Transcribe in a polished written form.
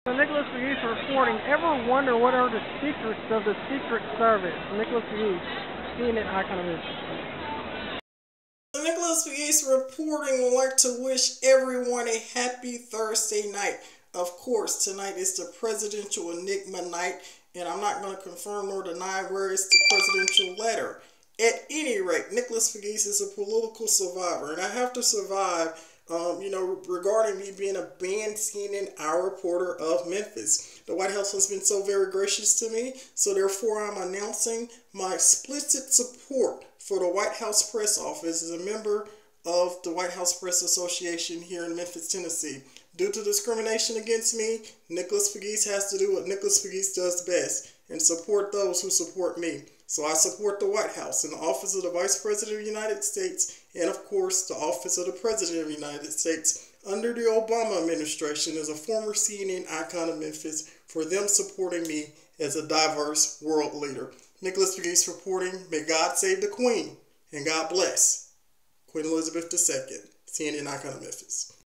So Nicholas Pegues reporting. Ever wonder what are the secrets of the Secret Service? Nicholas Pegues, CNN icon of this. So Nicholas Pegues reporting would like to wish everyone a happy Thursday night. Of course, tonight is the Presidential Enigma night, and I'm not going to confirm nor deny where is the presidential letter. At any rate, Nicholas Pegues is a political survivor, and I have to survive, regarding me being a banned CNN Hour reporter of Memphis. The White House has been so very gracious to me, so therefore I'm announcing my explicit support for the White House Press Office as a member of the White House Press Association here in Memphis, Tennessee. Due to discrimination against me, Nicholas Pegues has to do what Nicholas Pegues does best and support those who support me. So I support the White House and the office of the Vice President of the United States and, of course, the office of the President of the United States under the Obama administration as a former CNN icon of Memphis for them supporting me as a diverse world leader. Nicholas Pegues reporting, may God save the Queen and God bless Queen Elizabeth II, CNN icon of Memphis.